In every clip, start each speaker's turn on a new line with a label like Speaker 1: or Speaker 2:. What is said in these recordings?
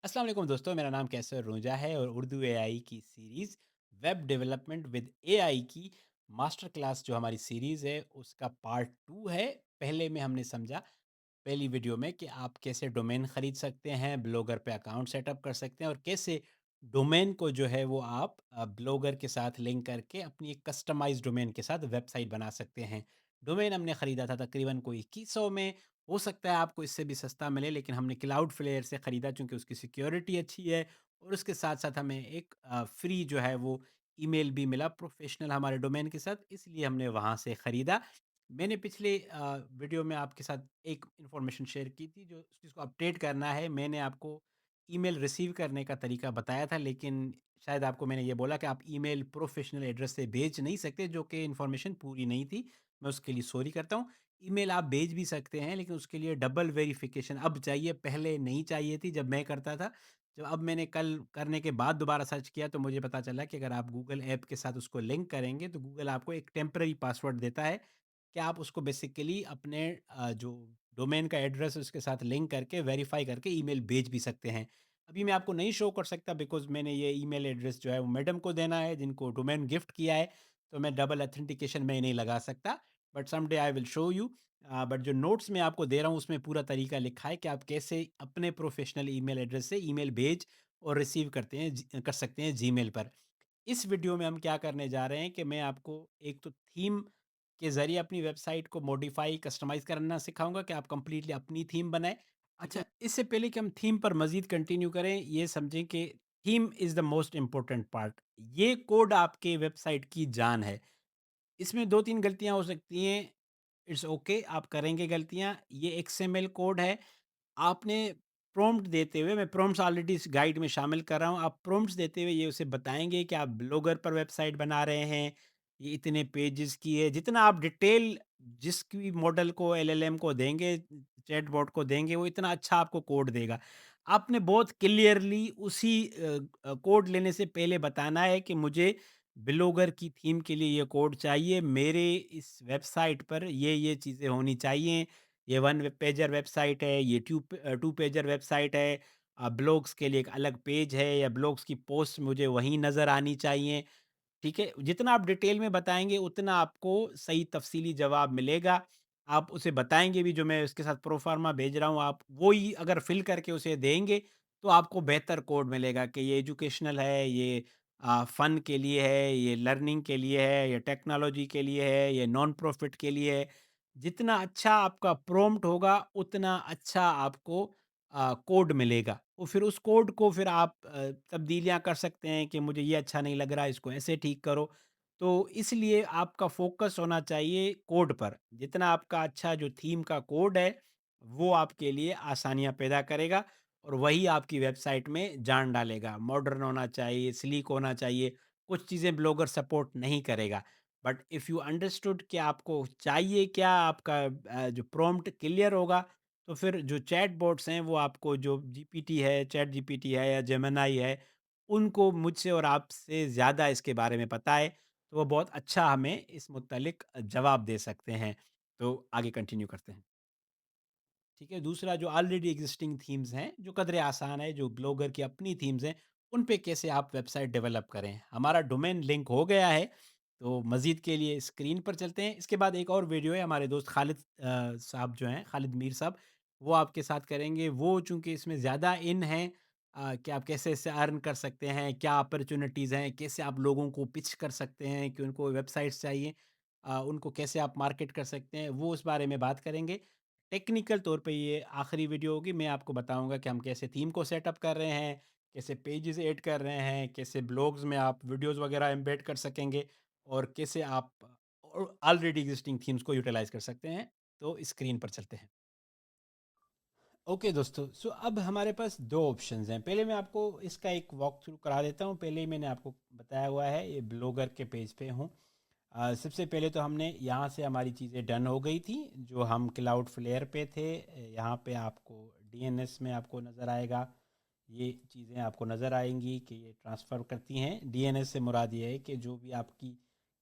Speaker 1: अस्सलाम वालेकुम दोस्तों, मेरा नाम कैसर रोजा है और उर्दू एआई की series web development with AI की मास्टर क्लास जो हमारी सीरीज़ है उसका पार्ट 2 है। पहले में हमने समझा पहली वीडियो में कि आप कैसे डोमेन खरीद सकते हैं, ब्लॉगर पे अकाउंट सेटअप कर सकते हैं और कैसे डोमेन को जो है वो आप ब्लॉगर के साथ लिंक करके अपनी एक कस्टमाइज़ डोमेन के साथ वेबसाइट बना सकते हैं। डोमेन हमने खरीदा था तकरीबन कोई 2100 में, हो सकता है आपको इससे भी सस्ता मिले लेकिन हमने क्लाउड फ्लेयर से ख़रीदा चूँकि उसकी सिक्योरिटी अच्छी है और उसके साथ-साथ हमें एक फ्री जो है वो ईमेल भी मिला प्रोफ़ेशनल हमारे डोमेन के साथ, इसलिए हमने वहाँ से ख़रीदा। मैंने पिछले वीडियो में आपके साथ एक इन्फॉर्मेशन शेयर की थी जो जिसको अपडेट करना है। मैंने आपको ईमेल रिसीव करने का तरीका बताया था लेकिन शायद आपको मैंने ये बोला कि आप ईमेल प्रोफ़ेशनल एड्रेस से भेज नहीं सकते, जो कि इन्फॉर्मेशन पूरी नहीं थी। मैं उसके लिए सॉरी करता हूँ। ईमेल आप भेज भी सकते हैं लेकिन उसके लिए डबल वेरिफ़िकेशन अब चाहिए, पहले नहीं चाहिए थी जब मैं करता था। जब अब मैंने कल करने के बाद दोबारा सर्च किया तो मुझे पता चला कि अगर आप गूगल ऐप के साथ उसको लिंक करेंगे तो गूगल आपको एक टेम्परेरी पासवर्ड देता है कि आप उसको बेसिकली अपने जो डोमेन का एड्रेस है उसके साथ लिंक करके वेरीफाई करके ईमेल भेज भी सकते हैं। अभी मैं आपको नहीं शो कर सकता बिकॉज़ मैंने ये ईमेल एड्रेस जो है वो मैडम को देना है जिनको डोमेन गिफ्ट किया है, तो मैं डबल ऑथेंटिकेशन में नहीं लगा सकता। But someday I will show you. But जो नोट्स मैं आपको दे रहा हूँ उसमें पूरा तरीका लिखा है कि आप कैसे अपने प्रोफ़ेशनल ईमेल एड्रेस से ईमेल भेज और रिसीव कर सकते हैं जीमेल पर। इस वीडियो में हम क्या करने जा रहे हैं कि मैं आपको एक तो थीम के ज़रिए अपनी वेबसाइट को मॉडिफ़ाई, कस्टमाइज़ करना सिखाऊँगा कि आप कंप्लीटली अपनी थीम बनाएँ। अच्छा, इससे पहले कि हम थीम पर मज़ीद कंटिन्यू करें, ये समझें कि theme is the most important part. ये कोड आपके वेबसाइट की जान है। इसमें 2-3 गलतियाँ हो सकती हैं, इट्स ओके आप करेंगे गलतियाँ। ये एक्सएमएल कोड है, आपने प्रॉम्प्ट देते हुए मैं प्रॉम्प्ट्स ऑलरेडी इस गाइड में शामिल कर रहा हूँ। आप प्रॉम्प्ट्स देते हुए ये उसे बताएँगे कि आप ब्लॉगर पर वेबसाइट बना रहे हैं, ये इतने पेजेज़ की है। जितना आप डिटेल जिसकी मॉडल को एलएलएम को देंगे, चैटबॉट को देंगे, वो इतना अच्छा आपको कोड देगा। आपने बहुत क्लियरली उसी कोड लेने से पहले बताना है कि मुझे ब्लॉगर की थीम के लिए ये कोड चाहिए। मेरे इस वेबसाइट पर ये चीज़ें होनी चाहिए। ये वन वेब पेजर वेबसाइट है, ये टू पेजर वेबसाइट है। ब्लॉग्स के लिए एक अलग पेज है या ब्लॉग्स की पोस्ट मुझे वहीं नज़र आनी चाहिए। ठीक है? जितना आप डिटेल में बताएँगे उतना आपको सही तफ़सीली जवाब मिलेगा। आप उसे बताएँगे भी जो मैं उसके साथ प्रोफ़ार्मा भेज रहा हूँ, आप वो ही अगर फ़िल करके उसे देंगे, तो आपको बेहतर कोड मिलेगा कि ये एजुकेशनल है, ये फ़न के लिए है, ये लर्निंग के लिए है, ये टेक्नोलॉजी के लिए है, ये नॉन प्रॉफ़िट के लिए है। जितना अच्छा आपका प्रॉम्प्ट होगा, उतना अच्छा आपको कोड मिलेगा। और फिर उस कोड को फिर आप तब्दीलियाँ कर सकते हैं कि मुझे ये अच्छा नहीं लग रहा, इसको ऐसे ठीक करो। तो इसलिए आपका फ़ोकस होना चाहिए कोड पर। जितना आपका अच्छा जो थीम का कोड है, वो आपके लिए आसानियाँ पैदा करेगा और वही आपकी वेबसाइट में जान डालेगा। मॉडर्न होना चाहिए, स्लीक होना चाहिए, कुछ चीज़ें ब्लॉगर सपोर्ट नहीं करेगा। बट इफ़ यू अंडरस्टूड कि आपको चाहिए क्या, आपका जो प्रॉम्प्ट क्लियर होगा, तो फिर जो चैटबॉट्स हैं वो आपको जो जीपीटी है, चैट जीपीटी है या जेमिनी है, उनको मुझसे और आपसे ज़्यादा इसके बारे में पता है, तो वो बहुत अच्छा हमें इस मुत्तलिक जवाब दे सकते हैं। तो आगे कंटिन्यू करते हैं। ठीक है, दूसरा जो ऑलरेडी एग्जिस्टिंग थीम्स हैं, जो कदरे आसान है, जो ब्लॉगर की अपनी थीम्स हैं, उन पे कैसे आप वेबसाइट डेवलप करें। हमारा डोमेन लिंक हो गया है, तो मज़ीद के लिए स्क्रीन पर चलते हैं। इसके बाद एक और वीडियो है हमारे दोस्त खालिद साहब जो हैं, खालिद मीर साहब, वो आपके साथ करेंगे। वो चूँकि इसमें ज़्यादा इन हैं कि आप कैसे इससे अर्न कर सकते हैं, क्या अपॉर्च्युनिटीज़ हैं, कैसे आप लोगों को पिच कर सकते हैं कि उनको वेबसाइट्स चाहिए, उनको कैसे आप मार्केट कर सकते हैं, वो उस बारे में बात करेंगे। टेक्निकल तौर पे ये आखिरी वीडियो होगी। मैं आपको बताऊँगा कि हम कैसे थीम को सेटअप कर रहे हैं, कैसे पेजेज़ ऐड कर रहे हैं, कैसे ब्लॉग्स में आप वीडियोज़ वगैरह एम्बेड कर सकेंगे और कैसे आप ऑलरेडी एग्जिस्टिंग थीम्स को यूटिलाइज़ कर सकते हैं। तो स्क्रीन पर चलते हैं। ओके दोस्तों, सो अब हमारे पास 2 ऑप्शंस हैं। पहले मैं आपको इसका एक वॉक थ्रू करा देता हूँ। पहले ही मैंने आपको बताया हुआ है, ये ब्लॉगर के पेज पे हूँ। सबसे पहले तो हमने यहाँ से हमारी चीज़ें डन हो गई थी, जो हम क्लाउड फ्लेयर पे थे। यहाँ पे आपको डीएनएस में आपको नज़र आएगा, ये चीज़ें आपको नज़र आएंगी कि ये ट्रांसफ़र करती हैं। डीएनएस से मुराद ये है कि जो भी आपकी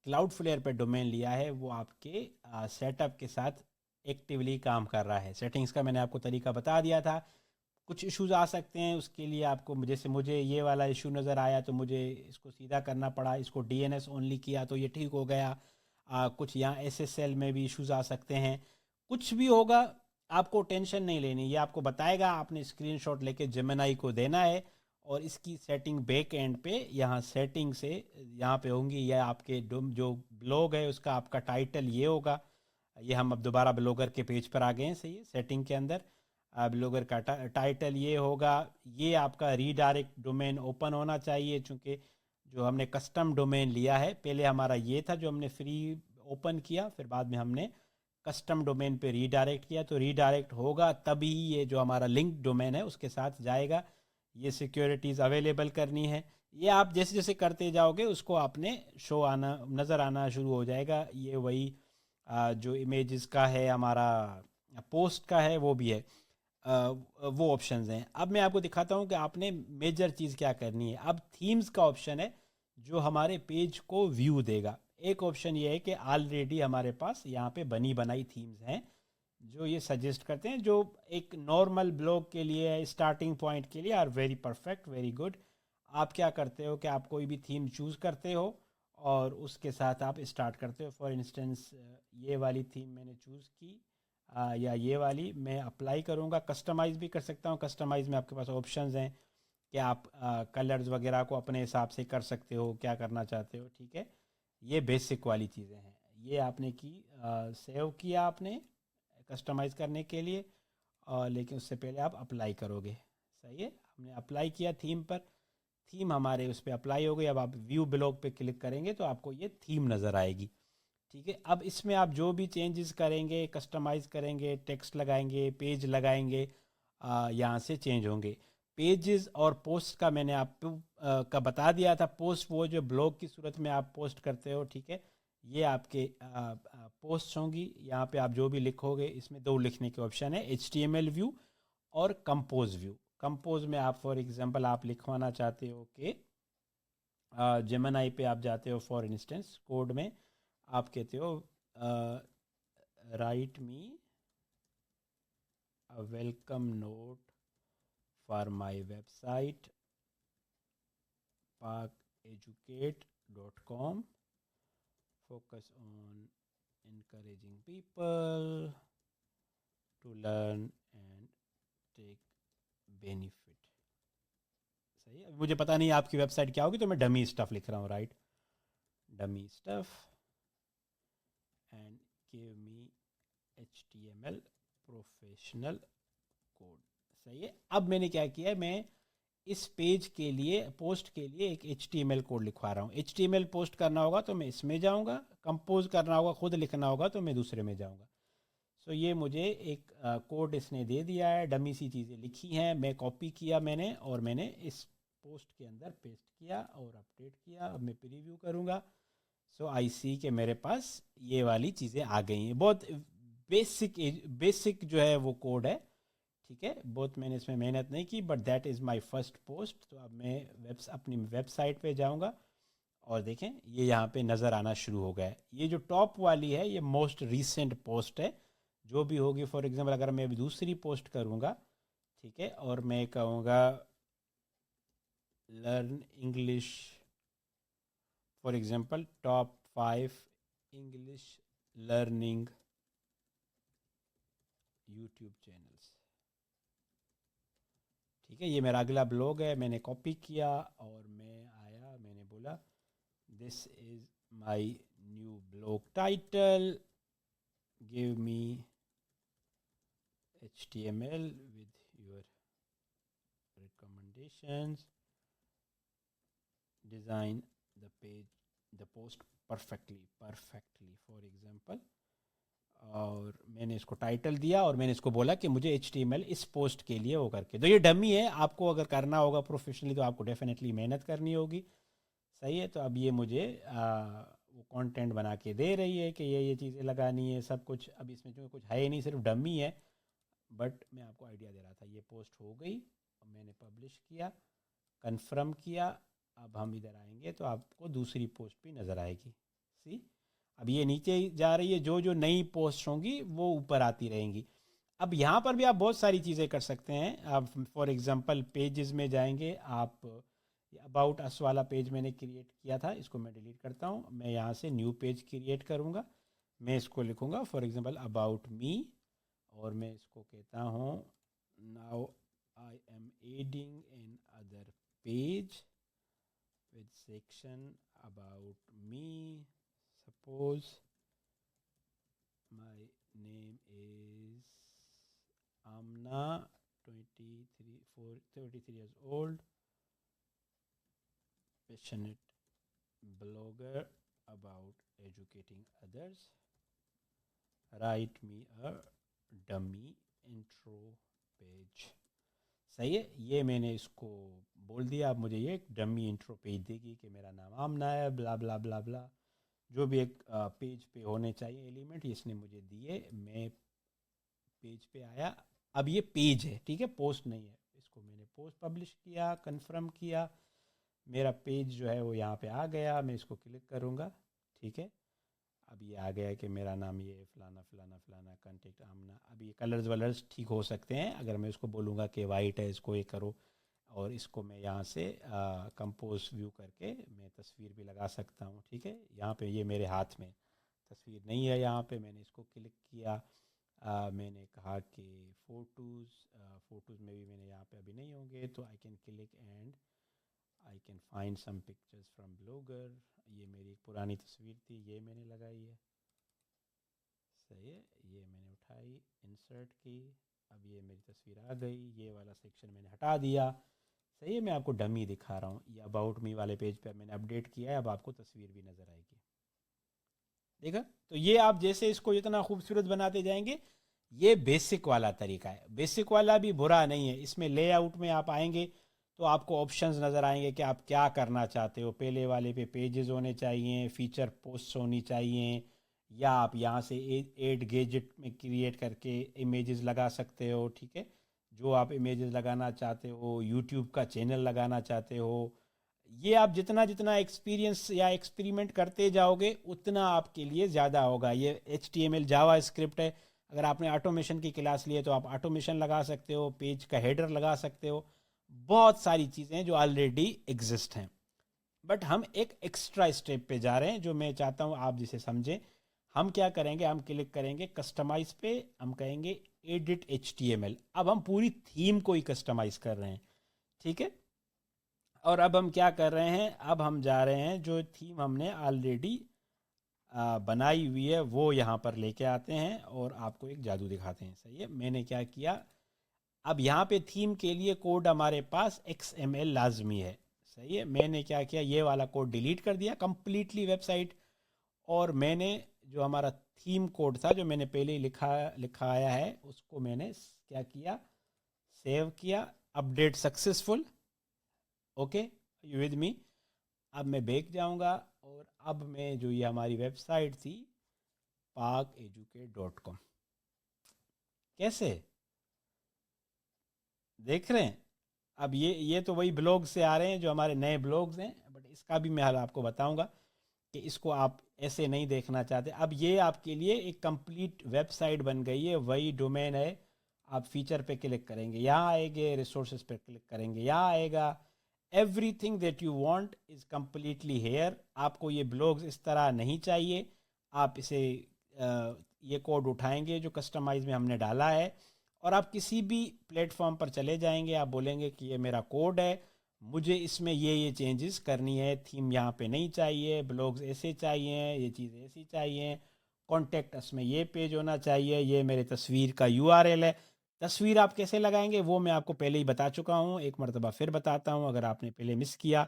Speaker 1: क्लाउड फ्लेयर पे डोमेन लिया है वो आपके सेटअप के साथ एक्टिवली काम कर रहा है। सेटिंग्स का मैंने आपको तरीका बता दिया था। کچھ ایشوز آ سکتے ہیں، اس کے لیے آپ کو، جیسے مجھے یہ والا ایشو نظر آیا تو مجھے اس کو سیدھا کرنا پڑا، اس کو ڈی این ایس اونلی کیا تو یہ ٹھیک ہو گیا۔ کچھ یہاں ایس ایس ایل میں بھی ایشوز آ سکتے ہیں، کچھ بھی ہوگا آپ کو ٹینشن نہیں لینی، یہ آپ کو بتائے گا، آپ نے اسکرین شاٹ لے کے جیمنائی کو دینا ہے، اور اس کی سیٹنگ بیک اینڈ پہ یہاں سیٹنگ سے یہاں پہ ہوں گی، یہ آپ کے جو بلاگ ہے اس کا آپ کا ٹائٹل یہ ہوگا۔ یہ ہم اب دوبارہ بلاگر کے پیج پر آ گئے ہیں، صحیح ہے، سیٹنگ کے اندر بلاگر کا ٹائٹل یہ ہوگا، یہ آپ کا ری ڈائریکٹ ڈومین اوپن ہونا چاہیے، چونکہ جو ہم نے کسٹم ڈومین لیا ہے، پہلے ہمارا یہ تھا جو ہم نے فری اوپن کیا، پھر بعد میں ہم نے کسٹم ڈومین پہ ری ڈائریکٹ کیا، تو ری ڈائریکٹ ہوگا تبھی یہ جو ہمارا لنک ڈومین ہے اس کے ساتھ جائے گا۔ یہ سیکیورٹیز اویلیبل کرنی ہے، یہ آپ جیسے جیسے کرتے جاؤ گے اس کو آپ نے شو آنا نظر آنا شروع ہو جائے گا۔ یہ وہی جو امیجز کا ہے، ہمارا پوسٹ کا ہے، وہ بھی ہے، وہ آپشنز ہیں۔ اب میں آپ کو دکھاتا ہوں کہ آپ نے میجر چیز کیا کرنی ہے۔ اب تھیمز کا آپشن ہے جو ہمارے پیج کو ویو دے گا۔ ایک آپشن یہ ہے کہ آلریڈی ہمارے پاس یہاں پہ بنی بنائی تھیمز ہیں جو یہ سجیسٹ کرتے ہیں، جو ایک نارمل بلاگ کے لیے اسٹارٹنگ پوائنٹ کے لیے are very perfect, very good. آپ کیا کرتے ہو کہ آپ کوئی بھی تھیم چوز کرتے ہو اور اس کے ساتھ آپ اسٹارٹ کرتے ہو۔ فار انسٹنس یہ والی تھیم میں نے چوز کی، یا یہ والی میں اپلائی کروں گا، کسٹمائز بھی کر سکتا ہوں۔ کسٹمائز میں آپ کے پاس آپشنز ہیں کہ آپ کلرز وغیرہ کو اپنے حساب سے کر سکتے ہو، کیا کرنا چاہتے ہو، ٹھیک ہے۔ یہ بیسک والی چیزیں ہیں، یہ آپ نے کی، سیو کیا آپ نے کسٹمائز کرنے کے لیے، لیکن اس سے پہلے آپ اپلائی کرو گے، صحیح ہے۔ ہم نے اپلائی کیا تھیم پر، تھیم ہمارے اس پہ اپلائی ہو گئی۔ اب آپ ویو بلاگ پہ کلک کریں گے تو آپ کو یہ تھیم نظر آئے گی، ٹھیک ہے۔ اب اس میں آپ جو بھی چینجز کریں گے، کسٹمائز کریں گے، ٹیکسٹ لگائیں گے، پیج لگائیں گے، یہاں سے چینج ہوں گے۔ پیجز اور پوسٹ کا میں نے آپ کا بتا دیا تھا، پوسٹ وہ جو بلاگ کی صورت میں آپ پوسٹ کرتے ہو، ٹھیک ہے، یہ آپ کے پوسٹ ہوں گی۔ یہاں پہ آپ جو بھی لکھو گے، اس میں دو لکھنے کے آپشن ہے، H T M L view اور کمپوز ویو۔ کمپوز میں آپ فار ایگزامپل آپ لکھوانا چاہتے ہو کہ جیمنائی پہ آپ جاتے ہو، فار انسٹنس کوڈ میں آپ کہتے ہو write me welcome note for my website parkeducate.com, focus on encouraging people to learn and take benefit۔ صحیح ہے، مجھے پتہ نہیں آپ کی ویب سائٹ کیا ہوگی، تو میں ڈمی اسٹف لکھ رہا ہوں، right, dummy stuff and give me HTML professional code. صحیح ہے۔ اب میں نے کیا کیا ہے، میں اس پیج کے لیے، پوسٹ کے لیے ایک HTML کوڈ لکھوا رہا ہوں۔ HTML پوسٹ کرنا ہوگا تو میں اس میں جاؤں گا، کمپوز کرنا ہوگا، خود لکھنا ہوگا تو میں دوسرے میں جاؤں گا۔ سو یہ مجھے ایک کوڈ اس نے دے دیا ہے، ڈمی سی چیزیں لکھی ہیں، میں کاپی کیا میں نے، اور میں نے اس پوسٹ کے اندر پیسٹ کیا اور اپڈیٹ کیا۔ اب میں پریویو کروں گا، سو آئی سی کہ میرے پاس یہ والی چیزیں آ گئی ہیں۔ بہت بیسک جو ہے وہ کوڈ ہے، ٹھیک ہے، بہت میں نے اس میں محنت نہیں کی، but that is my first post. تو اب میں اپنی ویب سائٹ پہ جاؤں گا اور دیکھیں یہ یہاں پہ نظر آنا شروع ہو گیا ہے۔ یہ جو ٹاپ والی ہے یہ موسٹ ریسنٹ پوسٹ ہے، جو بھی ہوگی۔ فار ایگزامپل اگر میں ابھی دوسری پوسٹ کروں گا، ٹھیک ہے، اور میں کہوں گا learn English, for example top 5 English learning YouTube channels, ٹھیک ہے، یہ میرا اگلا بلاگ ہے۔ میں نے کاپی کیا اور میں آیا، میں نے بولا this is my new blog title, give me HTML with your recommendations, design the page, the post perfectly for example۔ اور میں نے اس کو ٹائٹل دیا اور میں نے اس کو بولا کہ مجھے HTML اس پوسٹ کے لیے وہ کر کے دو۔ یہ ڈمی ہے، آپ کو اگر کرنا ہوگا پروفیشنلی تو آپ کو ڈیفینیٹلی محنت کرنی ہوگی، صحیح ہے۔ تو اب یہ مجھے وہ کانٹینٹ بنا کے دے رہی ہے کہ یہ چیزیں لگانی ہے، سب کچھ۔ اب اس میں جو کچھ ہے ہی نہیں، صرف ڈمی ہے، بٹ میں آپ کو آئیڈیا دے رہا تھا۔ یہ پوسٹ ہو گئی اور میں نے پبلش کیا، کنفرم کیا۔ اب ہم ادھر آئیں گے تو آپ کو دوسری پوسٹ بھی نظر آئے گی، سی۔ اب یہ نیچے جا رہی ہے، جو نئی پوسٹ ہوں گی وہ اوپر آتی رہیں گی۔ اب یہاں پر بھی آپ بہت ساری چیزیں کر سکتے ہیں. آپ فار ایگزامپل پیجز میں جائیں گے. آپ اباؤٹ اس والا پیج میں نے کریٹ کیا تھا, اس کو میں ڈیلیٹ کرتا ہوں. میں یہاں سے نیو پیج کریٹ کروں گا. میں اس کو لکھوں گا فار ایگزامپل اباؤٹ می, اور میں اس کو کہتا ہوں now I am adding another page with section about me. Suppose my name is Amna, 33 years old, passionate blogger about educating others. Write me a dummy intro page. صحیح ہے, یہ میں نے اس کو بول دیا. اب مجھے یہ ایک ڈمی انٹرو پیج دے گی کہ میرا نام آمنہ ہے, بلا بلا بلا بلا, جو بھی ایک پیج پہ ہونے چاہیے ایلیمنٹ, اس نے مجھے دیے. میں پیج پہ آیا. اب یہ پیج ہے, ٹھیک ہے, پوسٹ نہیں ہے. اس کو میں نے پوسٹ پبلش کیا, کنفرم کیا, میرا پیج جو ہے وہ یہاں پہ آ گیا. میں اس کو کلک کروں گا, ٹھیک ہے. اب یہ آ گیا کہ میرا نام یہ فلانا فلانا فلانا کانٹیکٹ آمنہ. اب یہ کلرز ولرز ٹھیک ہو سکتے ہیں. اگر میں اس کو بولوں گا کہ وائٹ ہے, اس کو یہ کرو, اور اس کو میں یہاں سے کمپوز ویو کر کے میں تصویر بھی لگا سکتا ہوں, ٹھیک ہے. یہاں پہ یہ میرے ہاتھ میں تصویر نہیں ہے. یہاں پہ میں نے اس کو کلک کیا. میں نے کہا کہ فوٹوز میں بھی میں نے یہاں پہ ابھی نہیں ہوں گے, تو I can click and I can find some pictures from blogger. یہ میری ایک پرانی تصویر تھی, یہ میں نے لگائی ہے. صحیح ہے, یہ میں نے اٹھائی, انسرٹ کی. اب یہ میری تصویر آ گئی. یہ والا سیکشن میں نے ہٹا دیا. صحیح ہے, میں آپ کو ڈمی دکھا رہا ہوں. یہ اباؤٹ می والے پیج پہ میں نے اپڈیٹ کیا ہے. اب آپ کو تصویر بھی نظر آئے گی, دیکھا. تو یہ آپ جیسے اس کو اتنا خوبصورت بناتے جائیں گے, یہ بیسک والا طریقہ ہے. بیسک والا بھی برا نہیں ہے. اس میں لے آؤٹ میں آپ آئیں گے تو آپ کو آپشنز نظر آئیں گے کہ آپ کیا کرنا چاہتے ہو. پہلے والے پہ پیجز ہونے چاہیے, فیچر پوسٹ ہونی چاہیے, یا آپ یہاں سے ایڈ گیجٹ میں کریٹ کر کے امیجز لگا سکتے ہو, ٹھیک ہے. جو آپ امیجز لگانا چاہتے ہو, یوٹیوب کا چینل لگانا چاہتے ہو. یہ آپ جتنا جتنا ایکسپیرینس یا ایکسپیریمنٹ کرتے جاؤ گے اتنا آپ کے لیے زیادہ ہوگا. یہ HTML جاوا اسکرپٹ ہے. اگر آپ نے آٹومیشن کی کلاس لی ہے تو آپ آٹومیشن لگا سکتے ہو, پیج کا ہیڈر لگا سکتے ہو. بہت ساری چیزیں جو آلریڈی ایگزسٹ ہیں. بٹ ہم ایک ایکسٹرا اسٹیپ پہ جا رہے ہیں جو میں چاہتا ہوں آپ جسے سمجھیں. ہم کیا کریں گے, ہم کلک کریں گے کسٹمائز پہ, ہم کہیں گے ایڈٹ HTML. اب ہم پوری تھیم کو ہی کسٹمائز کر رہے ہیں, ٹھیک ہے. اور اب ہم کیا کر رہے ہیں, اب ہم جا رہے ہیں جو تھیم ہم نے آلریڈی بنائی ہوئی ہے وہ یہاں پر لے کے آتے ہیں اور آپ کو ایک جادو دکھاتے ہیں. صحیح ہے, میں نے کیا کیا, اب یہاں پہ تھیم کے لیے کوڈ ہمارے پاس XML لازمی ہے. صحیح ہے, میں نے کیا کیا, یہ والا کوڈ ڈیلیٹ کر دیا کمپلیٹلی ویب سائٹ. اور میں نے جو ہمارا تھیم کوڈ تھا جو میں نے پہلے ہی لکھایا ہے, اس کو میں نے کیا کیا, سیو کیا, update successful. Okay, you with me. اب میں بیک جاؤں گا اور اب میں جو یہ ہماری ویب سائٹ تھی PaakeEducate.com, کیسے دیکھ رہے ہیں. اب یہ تو وہی بلاگ سے آ رہے ہیں جو ہمارے نئے بلاگز ہیں, بٹ اس کا بھی میں حال آپ کو بتاؤں گا کہ اس کو آپ ایسے نہیں دیکھنا چاہتے. اب یہ آپ کے لیے ایک کمپلیٹ ویب سائٹ بن گئی ہے, وہی ڈومین ہے. آپ فیچر پہ کلک کریں گے, یہاں آئے گے, ریسورسز پہ کلک کریں گے, یہاں آئے گا. Everything that you want is completely here. آپ کو یہ بلاگز اس طرح نہیں چاہیے, آپ اسے یہ کوڈ اٹھائیں گے جو کسٹمائز میں ہم نے ڈالا ہے, اور آپ کسی بھی پلیٹ فارم پر چلے جائیں گے. آپ بولیں گے کہ یہ میرا کوڈ ہے, مجھے اس میں یہ چینجز کرنی ہے, تھیم یہاں پہ نہیں چاہیے, بلاگز ایسے چاہیے, یہ چیزیں ایسی چاہیے, کانٹیکٹ اس میں یہ پیج ہونا چاہیے, یہ میرے تصویر کا URL ہے. تصویر آپ کیسے لگائیں گے وہ میں آپ کو پہلے ہی بتا چکا ہوں, ایک مرتبہ پھر بتاتا ہوں اگر آپ نے پہلے مس کیا.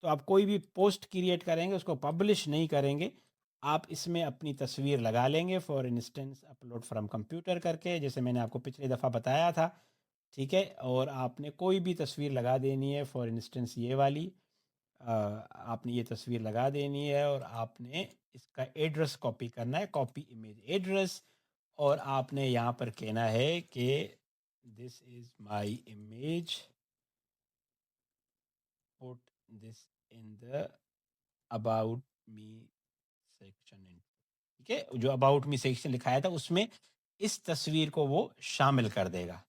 Speaker 1: تو آپ کوئی بھی پوسٹ کریٹ کریں گے, اس کو پبلش نہیں کریں گے, آپ اس میں اپنی تصویر لگا لیں گے. For instance upload from computer کر کے, جیسے میں نے آپ کو پچھلی دفعہ بتایا تھا, ٹھیک ہے. اور آپ نے کوئی بھی تصویر لگا دینی ہے, فار انسٹنس یہ والی آپ نے یہ تصویر لگا دینی ہے, اور آپ نے اس کا ایڈریس کاپی کرنا ہے, کاپی امیج ایڈریس. اور آپ نے یہاں پر کہنا ہے کہ this is my image, put this in the about me section. ٹھیک ہے, جو اباؤٹ می سیکشن لکھایا تھا اس میں इस तस्वीर को वो शामिल कर देगा।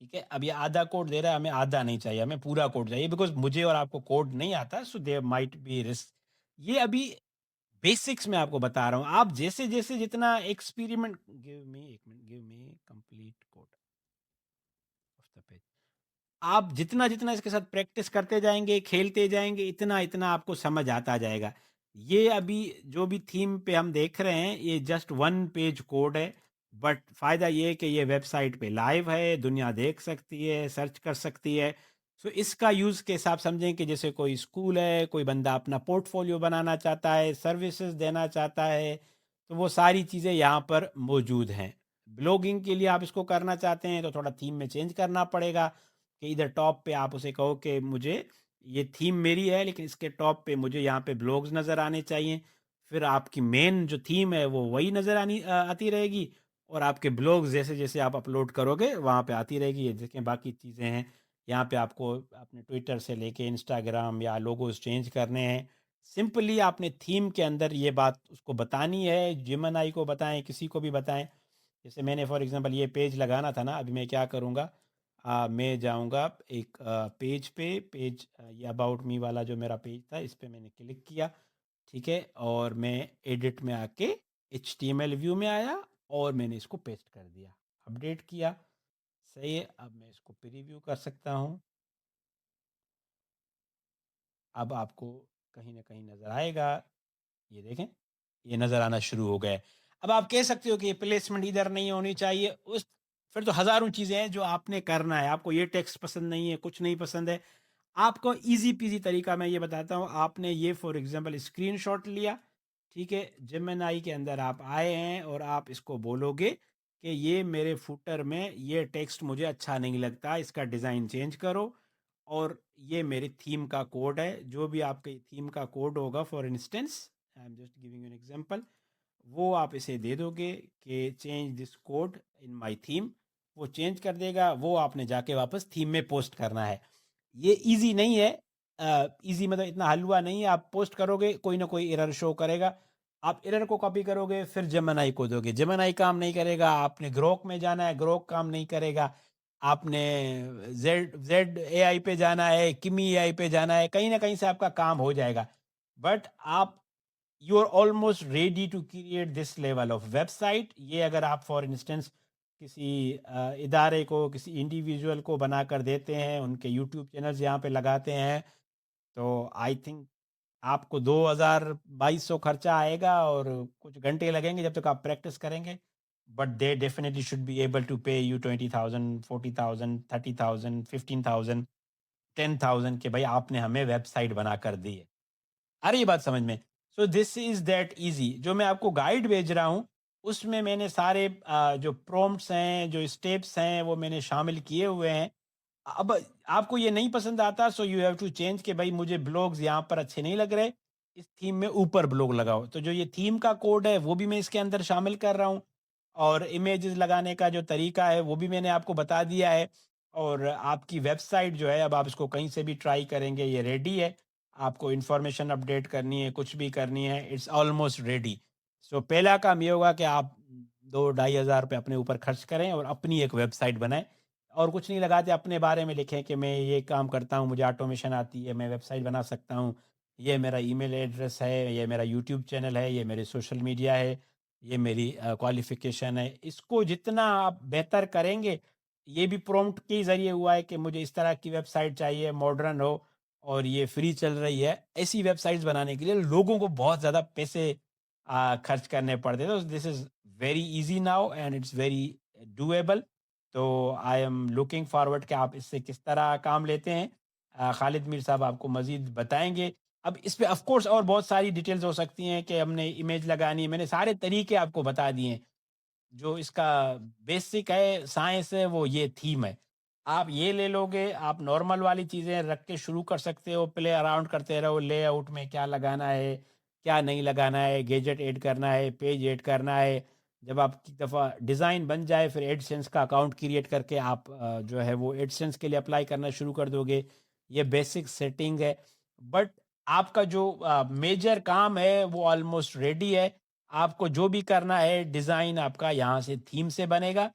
Speaker 1: ठीक है? अब ये आधा कोड दे रहा है, हमें आधा नहीं चाहिए, हमें पूरा कोड चाहिए बिकॉज़ मुझे और आपको कोड नहीं आता, so there might be risk. ये अभी बेसिक्स मैं आपको बता रहा हूँ। आप जैसे-जैसे जितना experiment give me 1 minute, give me complete code of the page. आप जितना-जितना इसके साथ प्रैक्टिस करते जाएँगे, खेलते जाएँगे, इतना-इतना आपको समझ आता जाएगा। ये अभी जो भी थीम पे हम देख रहे हैं, ये जस्ट 1 पेज कोड है, बट फ़ायदा ये है कि ये वेबसाइट पे लाइव है, दुनिया देख सकती है, सर्च कर सकती है। सो इसका यूज़ केस आप समझें कि जैसे कोई स्कूल है, कोई बंदा अपना पोर्टफ़ोलियो बनाना चाहता है, सर्विसेज़ देना चाहता है, तो वो सारी चीज़ें यहाँ पर मौजूद हैं। ब्लॉगिंग के लिए आप इसको करना चाहते हैं, तो थोड़ा थीम में चेंज करना पड़ेगा। कि इधर टॉप पे आप उसे कहो कि मुझे ये थीम मेरी है लेकिन इसके टॉप पे मुझे यहाँ पे ब्लॉग्स नज़र आने चाहिए। फिर आपकी मेन जो थीम है वो वही नज़र आती रहेगी और आपके ब्लॉग्स जैसे-जैसे आप अपलोड करोगे वहाँ पे आती रहेगी। ये देखें बाकी चीज़ें हैं। यहाँ पे आपको अपने ट्विटर से लेके इंस्टाग्राम या लोगोस चेंज करने हैं। सिंपली आपने थीम के अंदर ये बात उसको बतानी है, जेमिनी को बताएँ, किसी को भी बताएँ। जैसे मैंने फॉर एग्ज़ाम्पल ये पेज लगाना था ना, अभी मैं क्या करूँगा मैं जाऊँगा एक पेज पे, ये अबाउट मी वाला जो मेरा पेज था, इस पे मैंने क्लिक किया, ठीक है? और मैं एडिट में आके एचटीएमएल व्यू में आया और मैंने इसको पेस्ट कर दिया, अपडेट किया, सही है? अब मैं इसको प्रीव्यू कर सकता हूँ। अब आपको कहीं न कहीं नज़र आएगा, ये देखें, ये नज़र आना शुरू हो गया है। अब आप कह सकते हो कि ये प्लेसमेंट इधर नहीं होनी चाहिए, उस फिर तो हज़ारों चीज़ें हैं जो आपने करना है। आपको ये टेक्स्ट पसंद नहीं है, कुछ नहीं पसंद है, आपको ईज़ी पीज़ी तरीका मैं ये बताता हूँ, आपने ये फॉर एग्ज़ाम्पल स्क्रीनशॉट लिया, ठीक है? जेमिनी के अंदर आप आए हैं और आप इसको बोलोगे कि ये मेरे फुटर में ये टेक्स्ट मुझे अच्छा नहीं लगता, इसका डिज़ाइन चेंज करो और ये मेरी थीम का कोड है। जो भी आपके थीम का कोड होगा for instance, I am just giving you an example, वो आप इसे दे दोगे कि change this code in my theme, वो चेंज कर देगा, वो आपने जाके वापस थीम में पोस्ट करना है। ये ईज़ी नहीं है, ईज़ी मतलब इतना हलवा नहीं है, आप पोस्ट करोगे कोई ना कोई एरर शो करेगा। आप एरर को कॉपी करोगे फिर जेमिनी को दोगे, जेमिनी काम नहीं करेगा, आपने ग्रोक में जाना है, ग्रोक काम नहीं करेगा, आपने ज़ेड ज़ेड एआई पे जाना है, किमी एआई पे जाना है, कहीं न कहीं से आपका काम हो जाएगा। बट आप you are almost ready to create this level of website. ये अगर आप फॉर इंस्टेंस किसी इदारे को, किसी इंडिविजुअल को बनाकर देते हैं, उनके यूट्यूब चैनल्स यहाँ पे लगाते हैं, तो आई थिंक आपको 2000-2200 खर्चा आएगा और कुछ घंटे लगेंगे जब तक आप प्रैक्टिस करेंगे। But they definitely should be able to pay you 20,000, 40,000, 30,000, 15,000, 10,000 कि भाई आपने हमें वेबसाइट बनाकर दी है। आ रही है बात समझ में? So this is that easy. जो मैं आपको गाइड भेज रहा हूँ, उसमें मैंने सारे जो प्रॉम्प्ट्स हैं, जो स्टेप्स हैं, वो मैंने शामिल किए हुए हैं। अब आपको ये नहीं पसंद आता so you have to change कि भाई मुझे ब्लॉग्स यहाँ पर अच्छे नहीं लग रहे, इस थीम में ऊपर ब्लॉग लगाओ। तो जो ये थीम का कोड है, वो भी मैं इसके अंदर शामिल कर रहा हूँ और इमेजेस लगाने का जो तरीका है, वो भी मैंने आपको बता दिया है और आपकी वेबसाइट जो है, अब आप इसको कहीं से भी ट्राई करेंगे, ये रेडी है। आपको इन्फॉर्मेशन अपडेट करनी है, कुछ भी करनी है, इट्स ऑलमोस्ट रेडी। सो पहला काम ये होगा कि आप 2 ढाई हज़ार रुपए अपने ऊपर खर्च करें और अपनी एक वेबसाइट बनाएँ और कुछ नहीं लगाते, अपने बारे में लिखें कि मैं ये काम करता हूँ, मुझे ऑटोमेशन आती है, मैं वेबसाइट बना सकता हूँ, ये मेरा ईमेल एड्रेस है, ये मेरा यूट्यूब चैनल है, ये मेरे सोशल मीडिया है, ये मेरी क्वालिफ़िकेशन है। इसको जितना आप बेहतर करेंगे, ये भी प्रॉम्प्ट के ज़रिए हुआ है कि मुझे इस तरह की वेबसाइट चाहिए, मॉडर्न हो और ये फ्री चल रही है। ऐसी वेबसाइट्स बनाने के लिए लोगों को बहुत ज़्यादा पैसे खर्च करने पड़ते थे। तो this is very easy now and it's very doable. तो आई एम लुकिंग फॉरवर्ड कि आप इससे किस तरह काम लेते हैं। खालिद मीर साहब आपको मज़ीद बताएँगे। अब इस पे ऑफ़ कोर्स और बहुत सारी डिटेल्स हो सकती हैं कि हमने इमेज लगानी है, मैंने सारे तरीके आपको बता दिए हैं। जो इसका बेसिक है, साइंस है, वो ये थीम है। आप ये ले लोगे, आप नॉर्मल वाली चीज़ें रख के शुरू कर सकते हो, प्ले अराउंड करते रहो, लेआउट में क्या लगाना है, क्या नहीं लगाना है, गैजेट ऐड करना है, पेज ऐड करना है। जब आपकी दफ़ा डिज़ाइन बन जाए, फिर एडसेंस का अकाउंट क्रिएट करके आप जो है वो एडसेंस के लिए अप्लाई करना शुरू कर दोगे। ये बेसिक सेटिंग है। बट आपका जो मेजर काम है, वो ऑलमोस्ट रेडी है। آپ کو جو بھی کرنا ہے ڈیزائن آپ کا یہاں سے تھیم سے بنے گا.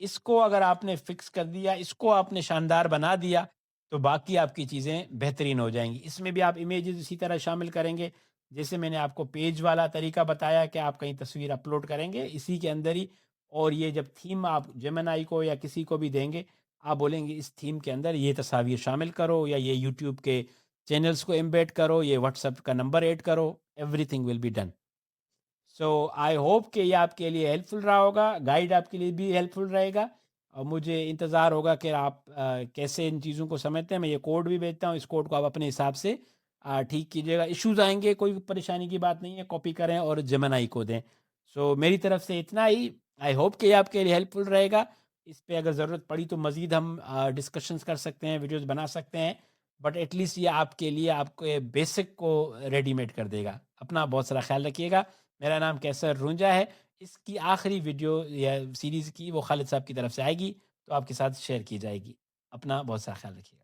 Speaker 1: اس کو اگر آپ نے فکس کر دیا، اس کو آپ نے شاندار بنا دیا، تو باقی آپ کی چیزیں بہترین ہو جائیں گی. اس میں بھی آپ امیجز اسی طرح شامل کریں گے جیسے میں نے آپ کو پیج والا طریقہ بتایا کہ آپ کہیں تصویر اپلوڈ کریں گے اسی کے اندر ہی. اور یہ جب تھیم آپ جیمنائی کو یا کسی کو بھی دیں گے، آپ بولیں گے اس تھیم کے اندر یہ تصاویر شامل کرو، یا یہ یوٹیوب کے چینلز کو ایمبیڈ کرو، یہ واٹس ایپ کا نمبر ایڈ کرو، everything will be done. So I hope کہ یہ آپ کے لیے ہیلپ فل رہا ہوگا، گائیڈ آپ کے لیے بھی ہیلپ فل رہے گا. اور مجھے انتظار ہوگا کہ آپ کیسے ان چیزوں کو سمجھتے ہیں. میں یہ کوڈ بھی بھیجتا ہوں، اس کوڈ کو آپ اپنے حساب سے ٹھیک کیجیے گا. ایشوز آئیں گے، کوئی پریشانی کی بات نہیں ہے، کاپی کریں اور جمنائی کو دیں. سو میری طرف سے اتنا ہی. آئی ہوپ کہ یہ آپ کے لیے ہیلپ فل رہے گا. اس پہ اگر ضرورت پڑی تو مزید ہم ڈسکشنز کر سکتے ہیں، ویڈیوز بنا سکتے ہیں. بٹ ایٹ لیسٹ یہ آپ کے لیے آپ کو بیسک کو ریڈی میڈ کر دے گا. اپنا بہت سارا خیال رکھیے گا. میرا نام کیسر رونجا ہے. اس کی آخری ویڈیو یا سیریز کی وہ خالد صاحب کی طرف سے آئے گی تو آپ کے ساتھ شیئر کی جائے گی. اپنا بہت سارا خیال رکھیے گا.